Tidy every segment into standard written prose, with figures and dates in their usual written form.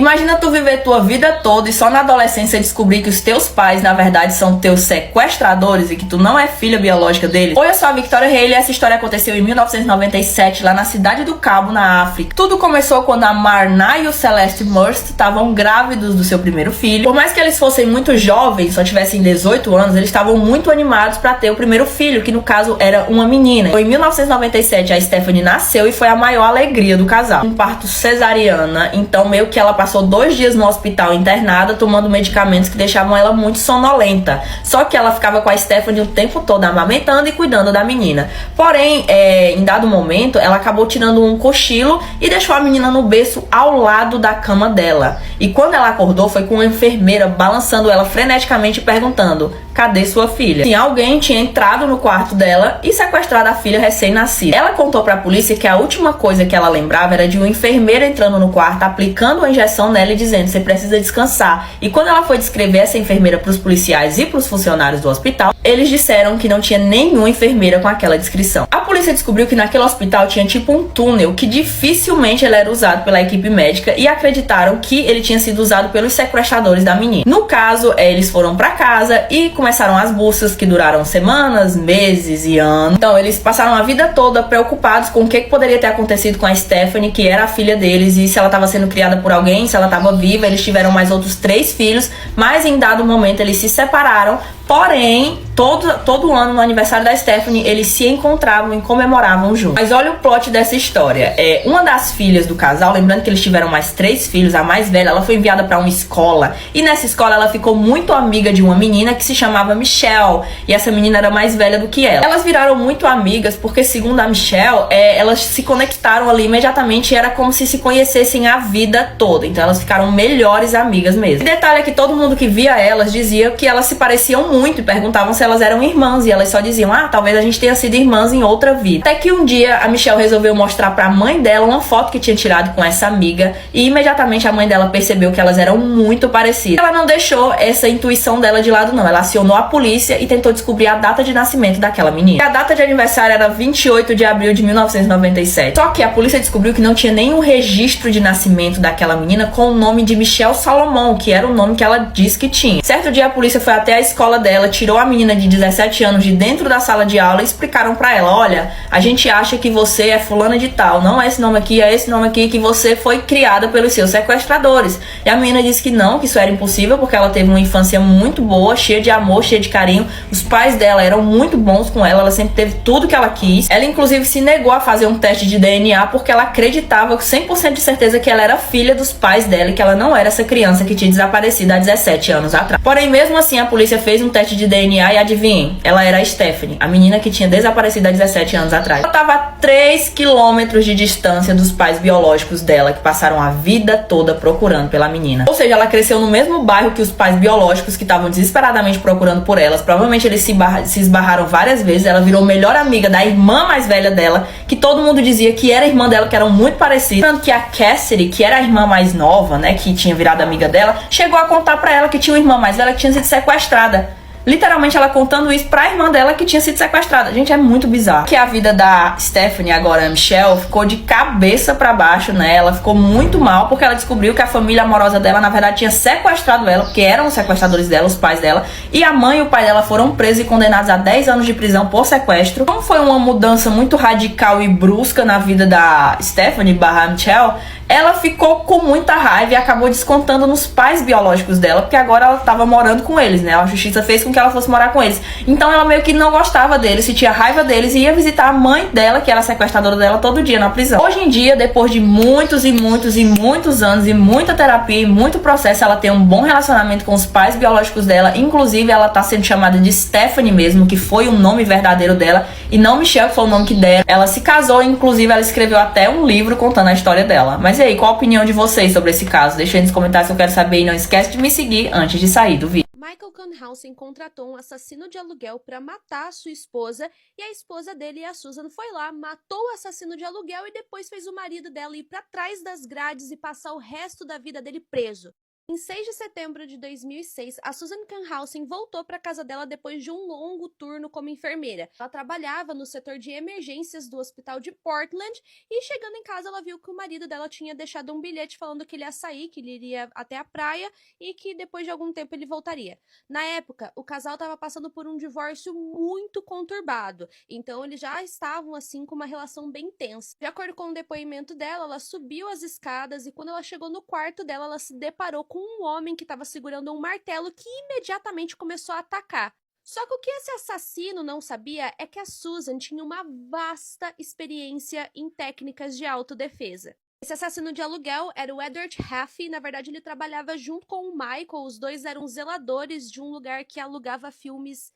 Imagina tu viver tua vida toda e só na adolescência descobrir que os teus pais, na verdade, são teus sequestradores e que tu não é filha biológica deles. Oi, eu sou a Victoria Haley e essa história aconteceu em 1997, lá na cidade do Cabo, na África. Tudo começou quando a Marna e o Celeste Murst estavam grávidos do seu primeiro filho. Por mais que eles fossem muito jovens, só tivessem 18 anos, eles estavam muito animados para ter o primeiro filho, que no caso era uma menina. Em 1997, a Stephanie nasceu e foi a maior alegria do casal. Um parto cesariana, então meio que ela passou 2 dias no hospital internada, tomando medicamentos que deixavam ela muito sonolenta. Só que ela ficava com a Stephanie o tempo todo amamentando e cuidando da menina. Porém, em dado momento, ela acabou tirando um cochilo e deixou a menina no berço ao lado da cama dela. E quando ela acordou, foi com uma enfermeira balançando ela freneticamente perguntando: cadê sua filha? Sim, alguém tinha entrado no quarto dela e sequestrado a filha recém-nascida. Ela contou pra polícia que a última coisa que ela lembrava era de uma enfermeira entrando no quarto, aplicando uma injeção nela e dizendo: você precisa descansar. E quando ela foi descrever essa enfermeira pros policiais e pros funcionários do hospital, eles disseram que não tinha nenhuma enfermeira com aquela descrição. A polícia descobriu que naquele hospital tinha tipo um túnel que dificilmente ele era usado pela equipe médica e acreditaram que ele tinha sido usado pelos sequestradores da menina. No caso, eles foram pra casa e começaram as buscas que duraram semanas, meses e anos. Então eles passaram a vida toda preocupados com o que poderia ter acontecido com a Stephanie, que era a filha deles, e se ela estava sendo criada por alguém, se ela estava viva. Eles tiveram mais outros 3 filhos, mas em dado momento eles se separaram. Porém, todo ano, no aniversário da Stephanie, eles se encontravam e comemoravam juntos. Mas olha o plot dessa história. Uma das filhas do casal, lembrando que eles tiveram mais 3 filhos, a mais velha, ela foi enviada para uma escola. E nessa escola ela ficou muito amiga de uma menina que se chamava Michelle. E essa menina era mais velha do que ela. Elas viraram muito amigas porque, segundo a Michelle, elas se conectaram ali imediatamente. Era como se conhecessem a vida toda. Então elas ficaram melhores amigas mesmo. E detalhe é que todo mundo que via elas dizia que elas se pareciam muito e perguntavam se elas eram irmãs, e elas só diziam: talvez a gente tenha sido irmãs em outra vida. Até que um dia a Michelle resolveu mostrar pra mãe dela uma foto que tinha tirado com essa amiga, e imediatamente a mãe dela percebeu que elas eram muito parecidas. Ela não deixou essa intuição dela de lado não, ela acionou a polícia e tentou descobrir a data de nascimento daquela menina. E a data de aniversário era 28 de abril de 1997. Só que a polícia descobriu que não tinha nenhum registro de nascimento daquela menina com o nome de Michelle Salomon, que era o nome que ela disse que tinha. Certo dia a polícia foi até a escola dela, tirou a menina de 17 anos de dentro da sala de aula e explicaram pra ela: olha, a gente acha que você é fulana de tal, não é esse nome aqui, é esse nome aqui, que você foi criada pelos seus sequestradores. E a menina disse que não, que isso era impossível, porque ela teve uma infância muito boa, cheia de amor, cheia de carinho. Os pais dela eram muito bons com ela sempre teve tudo que ela quis. Ela inclusive se negou a fazer um teste de DNA porque ela acreditava com 100% de certeza que ela era filha dos pais dela e que ela não era essa criança que tinha desaparecido há 17 anos atrás. Porém, mesmo assim, a polícia fez um teste de DNA e adivinhem, ela era a Stephanie, a menina que tinha desaparecido há 17 anos atrás. Ela estava a 3 quilômetros de distância dos pais biológicos dela, que passaram a vida toda procurando pela menina. Ou seja, ela cresceu no mesmo bairro que os pais biológicos, que estavam desesperadamente procurando por elas. Provavelmente eles se esbarraram várias vezes. Ela virou melhor amiga da irmã mais velha dela, que todo mundo dizia que era irmã dela, que eram muito parecidas. Tanto que a Cassidy, que era a irmã mais nova, né, que tinha virado amiga dela, chegou a contar pra ela que tinha uma irmã mais velha que tinha sido sequestrada. Literalmente ela contando isso pra irmã dela que tinha sido sequestrada. Gente, é muito bizarro. Que a vida da Stephanie, agora a Michelle, ficou de cabeça pra baixo, né? Ela ficou muito mal porque ela descobriu que a família amorosa dela, na verdade, tinha sequestrado ela, porque eram os sequestradores dela, os pais dela. E a mãe e o pai dela foram presos e condenados a 10 anos de prisão por sequestro. Como foi uma mudança muito radical e brusca na vida da Stephanie barra Michelle, ela ficou com muita raiva e acabou descontando nos pais biológicos dela, porque agora ela estava morando com eles, né? A justiça fez com que ela fosse morar com eles. Então ela meio que não gostava deles, sentia raiva deles e ia visitar a mãe dela, que era a sequestradora dela, todo dia na prisão. Hoje em dia, depois de muitos e muitos e muitos anos e muita terapia e muito processo, ela tem um bom relacionamento com os pais biológicos dela. Inclusive, ela tá sendo chamada de Stephanie mesmo, que foi o nome verdadeiro dela, e não Michelle, que foi o nome que deram. Ela se casou, inclusive ela escreveu até um livro contando a história dela. Mas e aí, qual a opinião de vocês sobre esse caso? Deixa aí nos comentários que eu quero saber e não esquece de me seguir antes de sair do vídeo. Michael Cohnhausen contratou um assassino de aluguel para matar a sua esposa, e a esposa dele, a Susan, foi lá, matou o assassino de aluguel e depois fez o marido dela ir para trás das grades e passar o resto da vida dele preso. Em 6 de setembro de 2006, a Susan Canhausen voltou para casa dela depois de um longo turno como enfermeira. Ela trabalhava no setor de emergências do hospital de Portland e, chegando em casa, ela viu que o marido dela tinha deixado um bilhete falando que ele ia sair, que ele iria até a praia e que depois de algum tempo ele voltaria. Na época, o casal estava passando por um divórcio muito conturbado, então eles já estavam assim com uma relação bem tensa. De acordo com o depoimento dela, ela subiu as escadas e quando ela chegou no quarto dela, ela se deparou com um homem que estava segurando um martelo que imediatamente começou a atacar. Só que o que esse assassino não sabia é que a Susan tinha uma vasta experiência em técnicas de autodefesa. Esse assassino de aluguel era o Edward Haffey, na verdade ele trabalhava junto com o Michael, os dois eram zeladores de um lugar que alugava filmes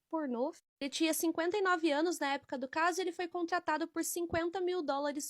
pornô. Ele tinha 59 anos na época do caso e ele foi contratado por $50 mil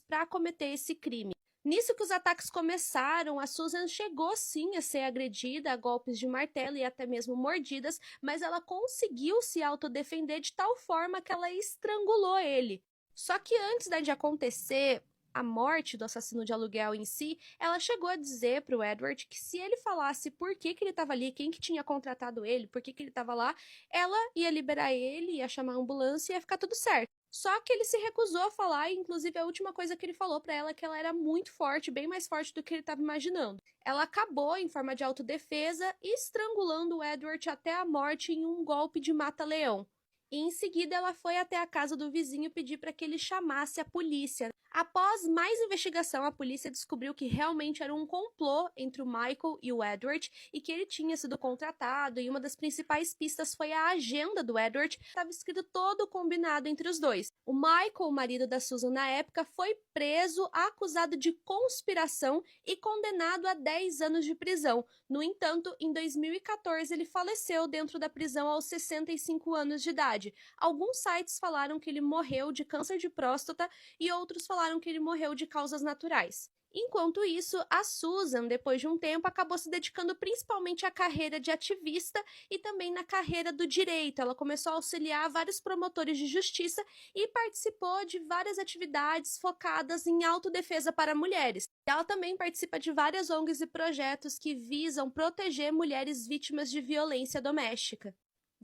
para cometer esse crime. Nisso que os ataques começaram, a Susan chegou sim a ser agredida a golpes de martelo e até mesmo mordidas, mas ela conseguiu se autodefender de tal forma que ela estrangulou ele. Só que antes de acontecer a morte do assassino de aluguel em si, ela chegou a dizer para o Edward que se ele falasse por que ele estava ali, quem que tinha contratado ele, por que ele estava lá, ela ia liberar ele, ia chamar a ambulância e ia ficar tudo certo. Só que ele se recusou a falar, e inclusive a última coisa que ele falou pra ela é que ela era muito forte, bem mais forte do que ele estava imaginando. Ela acabou, em forma de autodefesa, estrangulando o Edward até a morte em um golpe de mata-leão. E em seguida ela foi até a casa do vizinho pedir para que ele chamasse a polícia. Após mais investigação, a polícia descobriu que realmente era um complô entre o Michael e o Edward e que ele tinha sido contratado, e uma das principais pistas foi a agenda do Edward. Estava escrito todo combinado entre os dois. O Michael, o marido da Susan na época, foi preso, acusado de conspiração e condenado a 10 anos de prisão. No entanto, em 2014 ele faleceu dentro da prisão aos 65 anos de idade. Alguns sites falaram que ele morreu de câncer de próstata e outros falaram que ele morreu de causas naturais. Enquanto isso, a Susan, depois de um tempo, acabou se dedicando principalmente à carreira de ativista e também na carreira do direito. Ela começou a auxiliar vários promotores de justiça e participou de várias atividades focadas em autodefesa para mulheres. Ela também participa de várias ONGs e projetos que visam proteger mulheres vítimas de violência doméstica.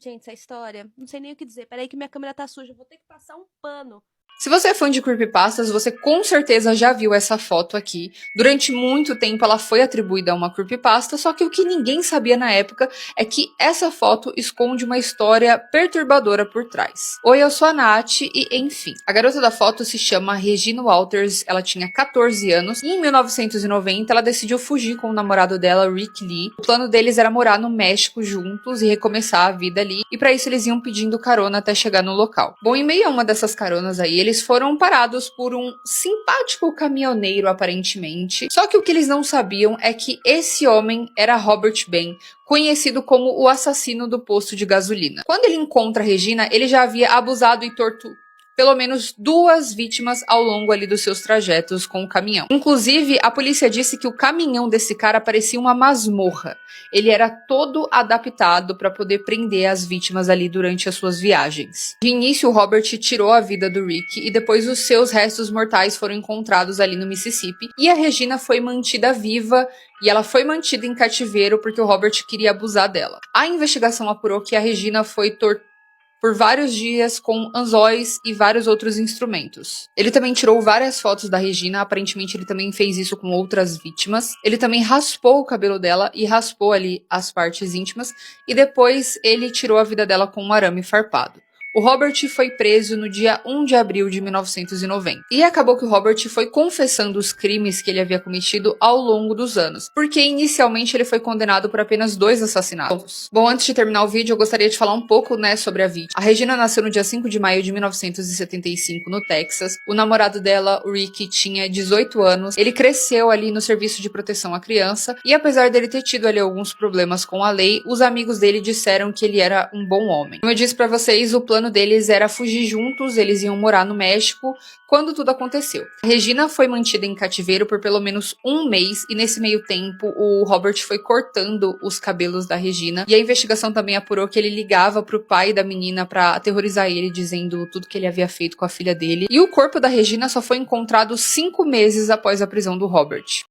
Gente, essa história, não sei nem o que dizer. Peraí que minha câmera tá suja, vou ter que passar um pano. Se você é fã de creepypastas, você com certeza já viu essa foto aqui. Durante muito tempo ela foi atribuída a uma creepypasta, só que o que ninguém sabia na época é que essa foto esconde uma história perturbadora por trás. Oi, eu sou a Nath e, enfim, a garota da foto se chama Regina Walters, ela tinha 14 anos e em 1990 ela decidiu fugir com o namorado dela, Rick Lee. O plano deles era morar no México juntos e recomeçar a vida ali, e para isso eles iam pedindo carona até chegar no local. Bom, em meio a uma dessas caronas aí, eles foram parados por um simpático caminhoneiro, aparentemente. Só que o que eles não sabiam é que esse homem era Robert Ben, conhecido como o assassino do posto de gasolina. Quando ele encontra a Regina, ele já havia abusado e torturado pelo menos 2 vítimas ao longo ali dos seus trajetos com o caminhão. Inclusive, a polícia disse que o caminhão desse cara parecia uma masmorra. Ele era todo adaptado para poder prender as vítimas ali durante as suas viagens. De início, o Robert tirou a vida do Rick e depois os seus restos mortais foram encontrados ali no Mississippi, e a Regina foi mantida viva e ela foi mantida em cativeiro porque o Robert queria abusar dela. A investigação apurou que a Regina foi torturada por vários dias com anzóis e vários outros instrumentos. Ele também tirou várias fotos da Regina, aparentemente ele também fez isso com outras vítimas. Ele também raspou o cabelo dela e raspou ali as partes íntimas, e depois ele tirou a vida dela com um arame farpado. O Robert foi preso no dia 1 de abril de 1990. E acabou que o Robert foi confessando os crimes que ele havia cometido ao longo dos anos, porque inicialmente ele foi condenado por apenas 2 assassinatos. Bom, antes de terminar o vídeo, eu gostaria de falar um pouco, sobre a vítima. A Regina nasceu no dia 5 de maio de 1975, no Texas. O namorado dela, o Rick, tinha 18 anos. Ele cresceu ali no serviço de proteção à criança, e apesar dele ter tido ali alguns problemas com a lei, os amigos dele disseram que ele era um bom homem. Como eu disse pra vocês, o plano deles era fugir juntos, eles iam morar no México quando tudo aconteceu. A Regina foi mantida em cativeiro por pelo menos 1 mês, e nesse meio tempo o Robert foi cortando os cabelos da Regina, e a investigação também apurou que ele ligava pro pai da menina pra aterrorizar ele, dizendo tudo que ele havia feito com a filha dele, e o corpo da Regina só foi encontrado 5 meses após a prisão do Robert.